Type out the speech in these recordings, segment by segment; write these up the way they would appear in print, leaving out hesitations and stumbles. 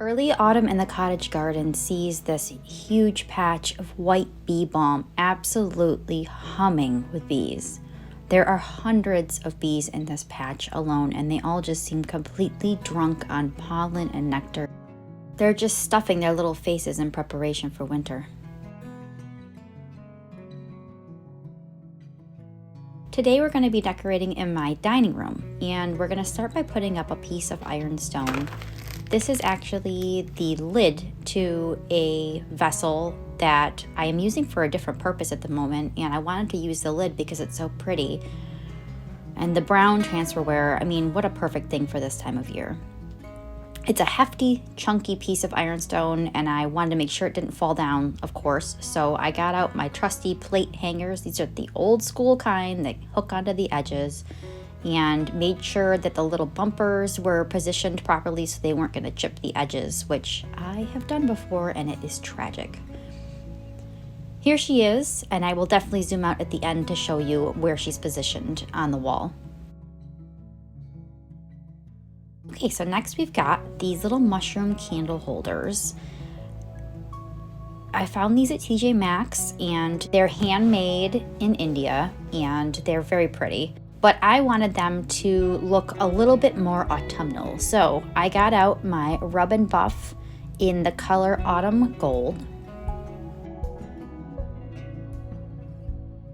Early autumn in the cottage garden sees this huge patch of white bee balm absolutely humming with bees. There are hundreds of bees in this patch alone, and they all just seem completely drunk on pollen and nectar. They're just stuffing their little faces in preparation for winter. Today we're going to be decorating in my dining room, and we're going to start by putting up a piece of ironstone. This is actually the lid to a vessel that I am using for a different purpose at the moment, and I wanted to use the lid because it's so pretty. And the brown transferware, I mean, what a perfect thing for this time of year. It's a hefty, chunky piece of ironstone, and I wanted to make sure it didn't fall down, of course, so I got out my trusty plate hangers. These are the old school kind that hook onto the edges, and made sure that the little bumpers were positioned properly so they weren't going to chip the edges, which I have done before, and it is tragic. Here she is, and I will definitely zoom out at the end to show you where she's positioned on the wall. Okay, so next we've got these little mushroom candle holders. I found these at TJ Maxx, and they're handmade in India, and they're very pretty. But I wanted them to look a little bit more autumnal. So I got out my Rub and Buff in the color Autumn Gold.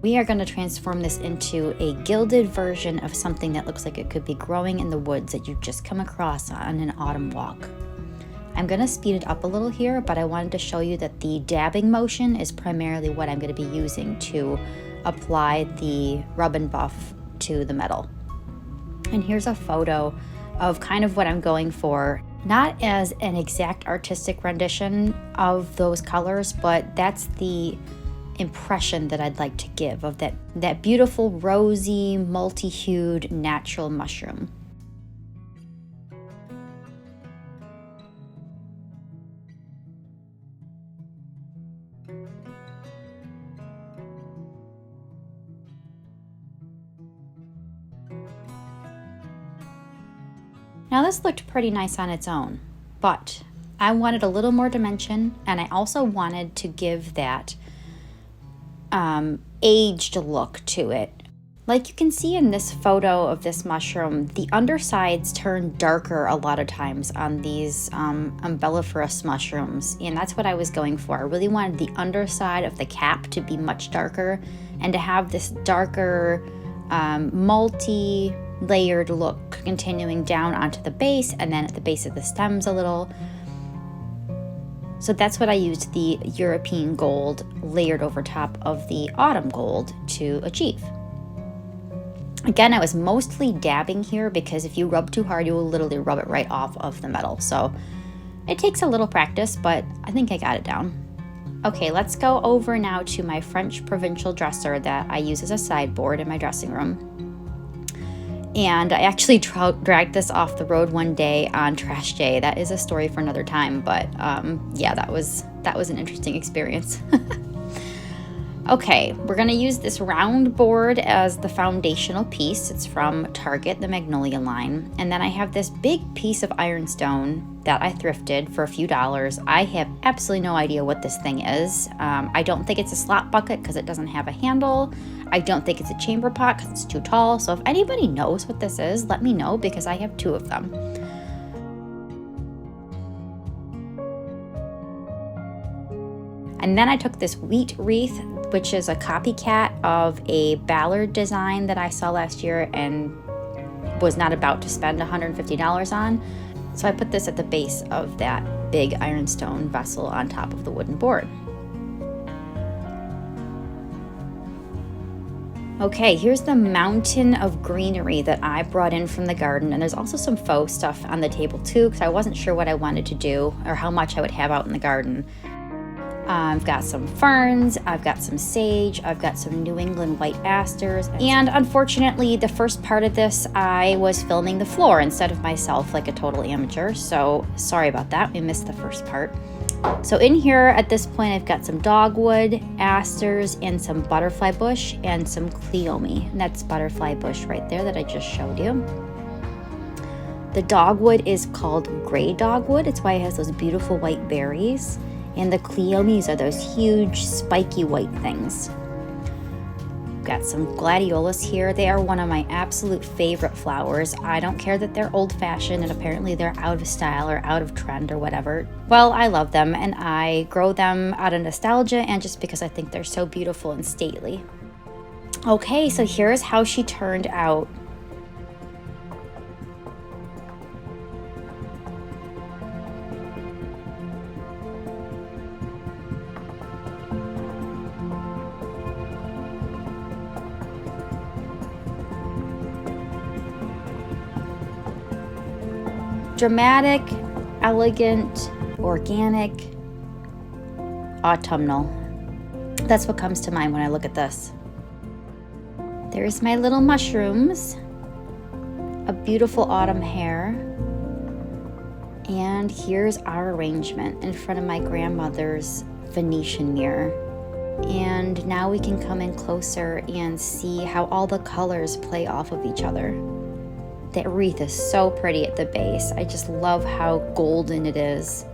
We are going to transform this into a gilded version of something that looks like it could be growing in the woods that you just come across on an autumn walk. I'm going to speed it up a little here, but I wanted to show you that the dabbing motion is primarily what I'm going to be using to apply the Rub and Buff to the metal. And here's a photo of kind of what I'm going for, not as an exact artistic rendition of those colors, but that's the impression that I'd like to give of that beautiful rosy multi-hued natural mushroom. Now this looked pretty nice on its own, but I wanted a little more dimension, and I also wanted to give that aged look to it. Like you can see in this photo of this mushroom, the undersides turn darker a lot of times on these umbelliferous mushrooms, and that's what I was going for. I really wanted the underside of the cap to be much darker and to have this darker multi-layered look continuing down onto the base and then at the base of the stems a little. So that's what I used the European gold layered over top of the autumn gold to achieve. Again, I was mostly dabbing here because if you rub too hard, you will literally rub it right off of the metal. So it takes a little practice, but I think I got it down. Okay, let's go over now to my French provincial dresser that I use as a sideboard in my dressing room. And I actually dragged this off the road one day on trash day. That is a story for another time, but yeah, that was an interesting experience. Okay, we're gonna use this round board as the foundational piece. It's from Target, the Magnolia line. And then I have this big piece of ironstone that I thrifted for a few dollars. I have absolutely no idea what this thing is. I don't think it's a slop bucket because it doesn't have a handle. I don't think it's a chamber pot because it's too tall. So if anybody knows what this is, let me know because I have two of them. And then I took this wheat wreath, which is a copycat of a ballard design that I saw last year and was not about to spend $150 on. So I put this at the base of that big ironstone vessel on top of the wooden board. Okay, here's the mountain of greenery that I brought in from the garden, and there's also some faux stuff on the table too because I wasn't sure what I wanted to do or how much I would have out in the garden. I've got some ferns, I've got some sage, I've got some New England white asters, and unfortunately the first part of this I was filming the floor instead of myself like a total amateur, so sorry about that, we missed the first part. So in here at this point I've got some dogwood, asters, and some butterfly bush and some cleome, and that's butterfly bush right there that I just showed you. The dogwood is called gray dogwood. It's why it has those beautiful white berries. And the cleomes are those huge spiky white things. Got some gladiolus here. They are one of my absolute favorite flowers. I don't care that they're old-fashioned and apparently they're out of style or out of trend or whatever. Well, I love them and I grow them out of nostalgia and just because I think they're so beautiful and stately. Okay, so here's how she turned out. Dramatic, elegant, organic, autumnal. That's what comes to mind when I look at this. There's my little mushrooms, a beautiful autumn hair, and here's our arrangement in front of my grandmother's Venetian mirror. And now we can come in closer and see how all the colors play off of each other. That wreath is so pretty at the base. I just love how golden it is.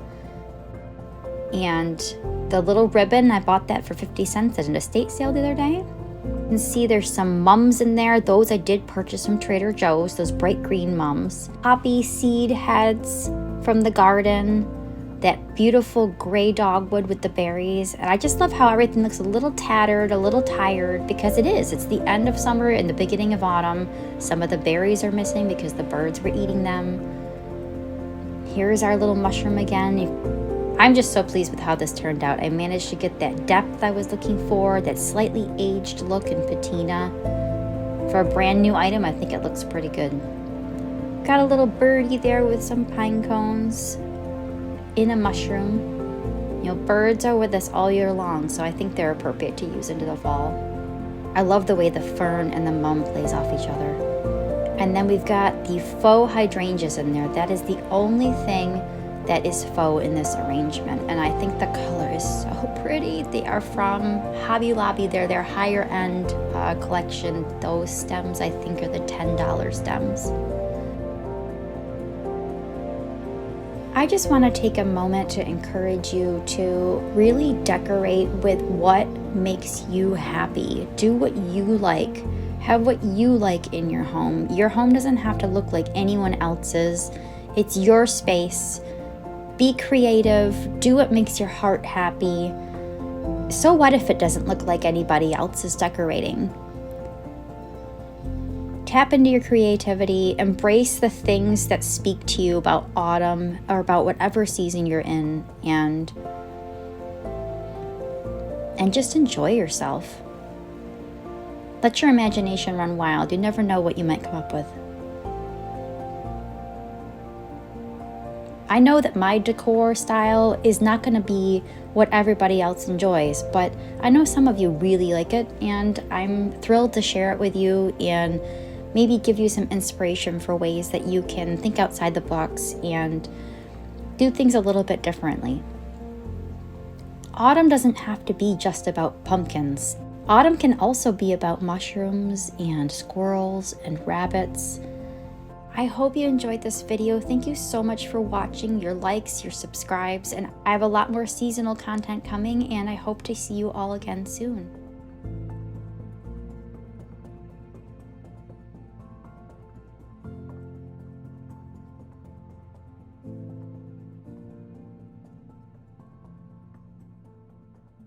And the little ribbon, I bought that for 50 cents at an estate sale the other day. You can see there's some mums in there. Those I did purchase from Trader Joe's, those bright green mums. Poppy seed heads from the garden. That beautiful gray dogwood with the berries. And I just love how everything looks a little tattered, a little tired, because it is. It's the end of summer and the beginning of autumn. Some of the berries are missing because the birds were eating them. Here's our little mushroom again. I'm just so pleased with how this turned out. I managed to get that depth I was looking for, that slightly aged look and patina. For a brand new item, I think it looks pretty good. Got a little birdie there with some pine cones in a mushroom. You know, birds are with us all year long, so I think they're appropriate to use into the fall. I love the way the fern and the mum plays off each other. And then we've got the faux hydrangeas in there. That is the only thing that is faux in this arrangement, and I think the color is so pretty. They are from Hobby Lobby. They're their higher end collection. Those stems I think are the $10 stems. I just want to take a moment to encourage you to really decorate with what makes you happy. Do what you like. Have what you like in your home. Your home doesn't have to look like anyone else's. It's your space. Be creative. Do what makes your heart happy. So what if it doesn't look like anybody else is decorating? Tap into your creativity, embrace the things that speak to you about autumn or about whatever season you're in, and just enjoy yourself. Let your imagination run wild. You never know what you might come up with. I know that my decor style is not going to be what everybody else enjoys, but I know some of you really like it, and I'm thrilled to share it with you and maybe give you some inspiration for ways that you can think outside the box and do things a little bit differently. Autumn doesn't have to be just about pumpkins. Autumn can also be about mushrooms and squirrels and rabbits. I hope you enjoyed this video. Thank you so much for watching, your likes, your subscribes, and I have a lot more seasonal content coming, and I hope to see you all again soon.